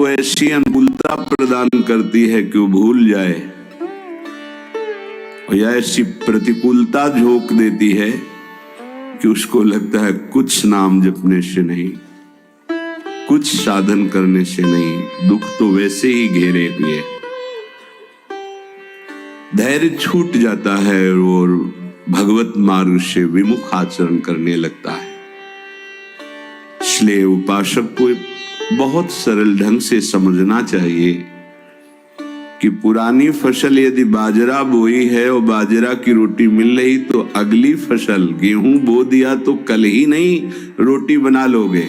वो ऐसी अनुकूलता प्रदान करती है कि वो भूल जाए, और या ऐसी प्रतिकूलता झोंक देती है कि उसको लगता है कुछ नाम जपने से नहीं, कुछ साधन करने से नहीं, दुख तो वैसे ही घेरे हुए। धैर्य छूट जाता है और भगवत मार्ग से विमुख आचरण करने लगता है। इसलिए उपासक को बहुत सरल ढंग से समझना चाहिए कि पुरानी फसल यदि बाजरा बोई है और बाजरा की रोटी मिल रही, तो अगली फसल गेहूं बो दिया तो कल ही नहीं रोटी बना लोगे।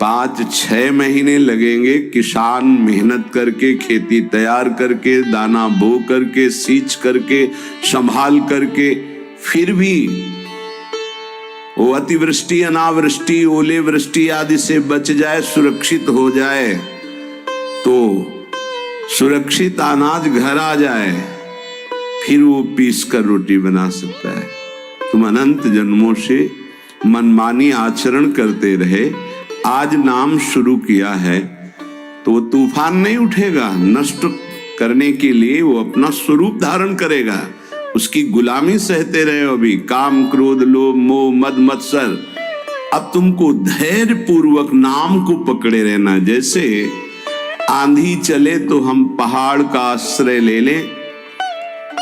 5-6 महीने लगेंगे किसान मेहनत करके, खेती तैयार करके, दाना बो करके, सींच करके, संभाल करके, फिर भी वो अतिवृष्टि, अनावृष्टि, ओले वृष्टि आदि से बच जाए, सुरक्षित हो जाए, तो सुरक्षित अनाज घर आ जाए, फिर वो पीस कर रोटी बना सकता है। तुम अनंत जन्मों से मनमानी आचरण करते रहे, आज नाम शुरू किया है तो वो तूफान नहीं उठेगा, नष्ट करने के लिए वो अपना स्वरूप धारण करेगा। उसकी गुलामी सहते रहे हो अभी, काम क्रोध लोभ मोह मद मत्सर। अब तुमको धैर्य पूर्वक नाम को पकड़े रहना। जैसे आंधी चले तो हम पहाड़ का आश्रय ले लें,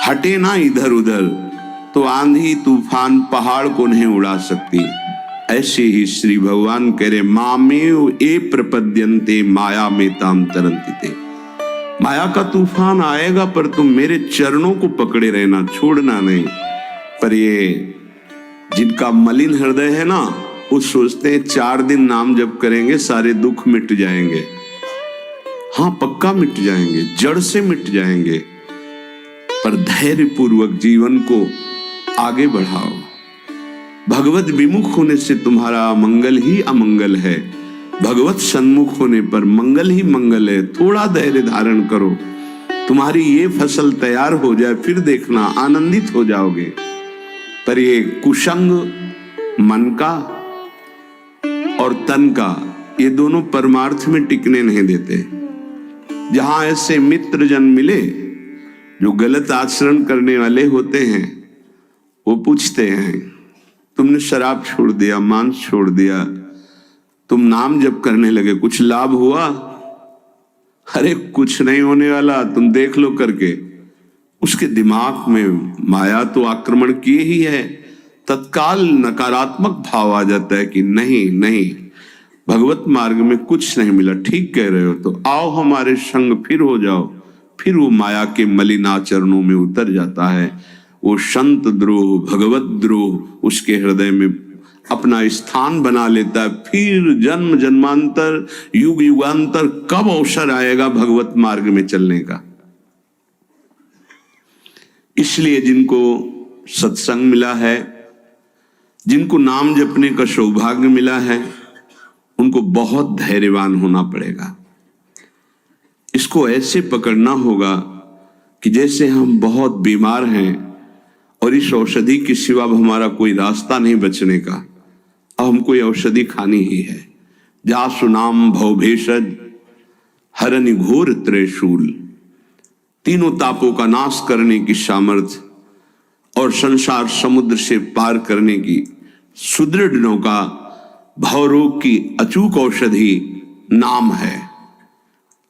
हटे ना इधर उधर, तो आंधी तूफान पहाड़ को नहीं उड़ा सकती। ऐसे ही श्री भगवान कह रहे, मामेव ए प्रपद्यन्ते माया में ताम तरन्ति। माया का तूफान आएगा पर तुम मेरे चरणों को पकड़े रहना, छोड़ना नहीं। पर ये जिनका मलिन हृदय है ना, वो सोचते हैं 4 दिन नाम जप करेंगे सारे दुख मिट जाएंगे। हाँ, पक्का मिट जाएंगे, जड़ से मिट जाएंगे, पर धैर्य पूर्वक जीवन को आगे बढ़ाओ। भगवत विमुख होने से तुम्हारा मंगल ही अमंगल है, भगवत सन्मुख होने पर मंगल ही मंगल है। थोड़ा धैर्य धारण करो, तुम्हारी ये फसल तैयार हो जाए, फिर देखना आनंदित हो जाओगे। पर ये कुसंग मन का और तन का, ये दोनों परमार्थ में टिकने नहीं देते। जहां ऐसे मित्र जन मिले जो गलत आचरण करने वाले होते हैं, वो पूछते हैं, तुमने शराब छोड़ दिया, मांस छोड़ दिया, तुम नाम जप करने लगे, कुछ लाभ हुआ? अरे कुछ नहीं होने वाला, तुम देख लो करके। उसके दिमाग में माया तो आक्रमण किए ही है। तत्काल नकारात्मक भाव आ जाता है कि नहीं नहीं, भगवत मार्ग में कुछ नहीं मिला, ठीक कह रहे हो, तो आओ हमारे संग फिर हो जाओ। फिर वो माया के मलिन आचरणों में उतर जाता है। वो संत द्रोह, भगवत द्रोह उसके हृदय में अपना स्थान बना लेता है। फिर जन्म जन्मांतर, युग युगांतर कब अवसर आएगा भगवत मार्ग में चलने का। इसलिए जिनको सत्संग मिला है, जिनको नाम जपने का सौभाग्य मिला है, उनको बहुत धैर्यवान होना पड़ेगा। इसको ऐसे पकड़ना होगा कि जैसे हम बहुत बीमार हैं और इस औषधि के सिवा हमारा कोई रास्ता नहीं बचने का, अब हमको ये औषधि खानी ही है। जासु नाम भवभेषज हरनि घोर त्रैशूल, तीनों तापों का नाश करने की सामर्थ्य और संसार समुद्र से पार करने की सुदृढ़ नौका, भवरोग की अचूक औषधि नाम है।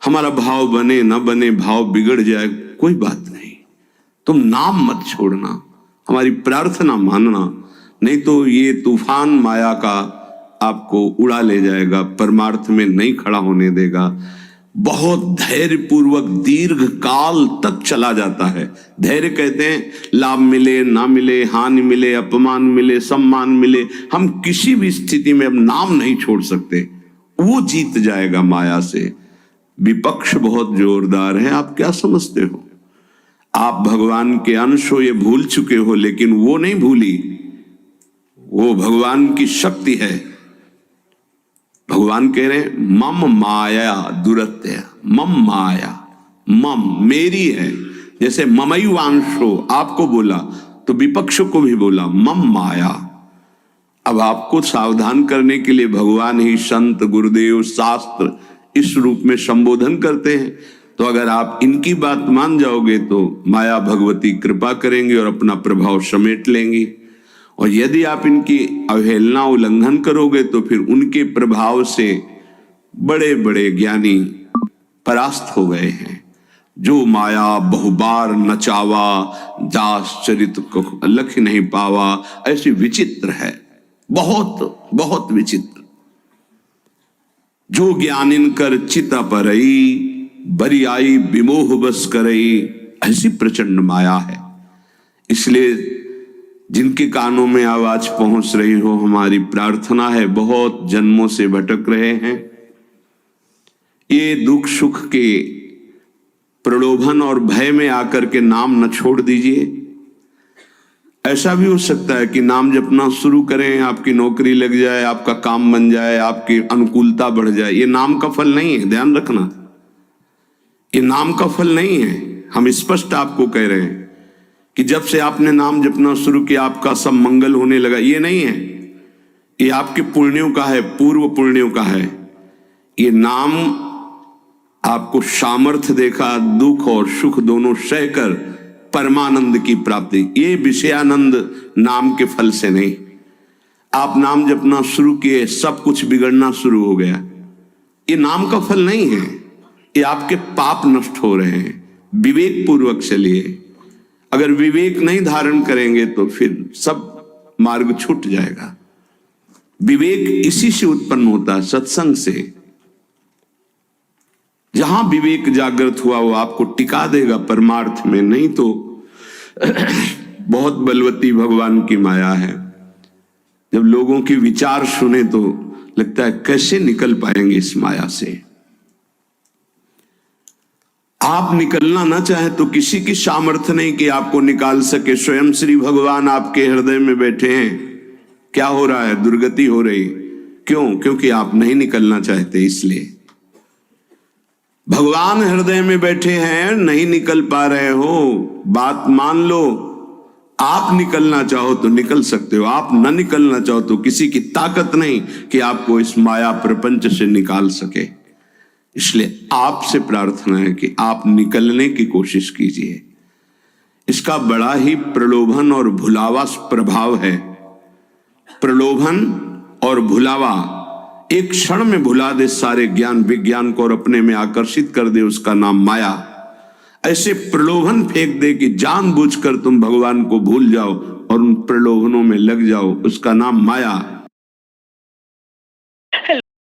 हमारा भाव बने न बने, भाव बिगड़ जाए, कोई बात नहीं, तुम नाम मत छोड़ना, हमारी प्रार्थना मानना, नहीं तो ये तूफान माया का आपको उड़ा ले जाएगा, परमार्थ में नहीं खड़ा होने देगा। बहुत धैर्य पूर्वक दीर्घ काल तक चला जाता है। धैर्य कहते हैं लाभ मिले ना मिले, हानि मिले, अपमान मिले, सम्मान मिले, हम किसी भी स्थिति में अब नाम नहीं छोड़ सकते। वो जीत जाएगा माया से। विपक्ष बहुत जोरदार है, आप क्या समझते हो? आप भगवान के अंश हो, ये भूल चुके हो, लेकिन वो नहीं भूली, वो भगवान की शक्ति है। भगवान कह रहे हैं मम माया दुरत्य, मम माया, मम मेरी है। जैसे ममैवांशो आपको बोला तो विपक्ष को भी बोला मम माया। अब आपको सावधान करने के लिए भगवान ही, संत, गुरुदेव, शास्त्र इस रूप में संबोधन करते हैं। तो अगर आप इनकी बात मान जाओगे तो माया भगवती कृपा करेंगे और अपना प्रभाव समेट लेंगी, और यदि आप इनकी अवहेलना उल्लंघन करोगे तो फिर उनके प्रभाव से बड़े बड़े ज्ञानी परास्त हो गए हैं। जो माया बहुबार नचावा, दास चरित को लख नहीं पावा, ऐसी विचित्र है, बहुत बहुत विचित्र। जो ज्ञान इनकर चिता परई, बरी आई विमोह बस करई, ऐसी प्रचंड माया है। इसलिए जिनके कानों में आवाज पहुंच रही हो, हमारी प्रार्थना है, बहुत जन्मों से भटक रहे हैं, ये दुख सुख के प्रलोभन और भय में आकर के नाम न छोड़ दीजिए। ऐसा भी हो सकता है कि नाम जपना शुरू करें, आपकी नौकरी लग जाए, आपका काम बन जाए, आपकी अनुकूलता बढ़ जाए। ये नाम का फल नहीं है, ध्यान रखना, ये नाम का फल नहीं है। हम स्पष्ट आपको कह रहे हैं कि जब से आपने नाम जपना शुरू किया आपका सब मंगल होने लगा, ये नहीं है। ये आपके पुण्यों का है, पूर्व पुण्यों का है। ये नाम आपको सामर्थ्य देखा, दुख और सुख दोनों सहकर परमानंद की प्राप्ति, ये विषयानंद नाम के फल से नहीं। आप नाम जपना शुरू किए, सब कुछ बिगड़ना शुरू हो गया, ये नाम का फल नहीं है, ये आपके पाप नष्ट हो रहे हैं। विवेक पूर्वक चलिए। अगर विवेक नहीं धारण करेंगे तो फिर सब मार्ग छूट जाएगा। विवेक इसी से उत्पन्न होता है, सत्संग से। जहां विवेक जागृत हुआ वो आपको टिका देगा परमार्थ में, नहीं तो बहुत बलवती भगवान की माया है। जब लोगों के विचार सुने तो लगता है कैसे निकल पाएंगे इस माया से। आप निकलना ना चाहे तो किसी की सामर्थ्य नहीं कि आपको निकाल सके। स्वयं श्री भगवान आपके हृदय में बैठे हैं। क्या हो रहा है? दुर्गति हो रही। क्यों? क्योंकि आप नहीं निकलना चाहते, इसलिए। भगवान हृदय में बैठे हैं, नहीं निकल पा रहे हो, बात मान लो। आप निकलना चाहो तो निकल सकते हो, आप न निकलना चाहो तो किसी की ताकत नहीं कि आपको इस माया प्रपंच से निकाल सके। इसलिए आपसे प्रार्थना है कि आप निकलने की कोशिश कीजिए। इसका बड़ा ही प्रलोभन और भुलावा प्रभाव है। प्रलोभन और भुलावा एक क्षण में भुला दे सारे ज्ञान विज्ञान को और अपने में आकर्षित कर दे, उसका नाम माया। ऐसे प्रलोभन फेंक दे कि जानबूझकर तुम भगवान को भूल जाओ और उन प्रलोभनों में लग जाओ, उसका नाम माया।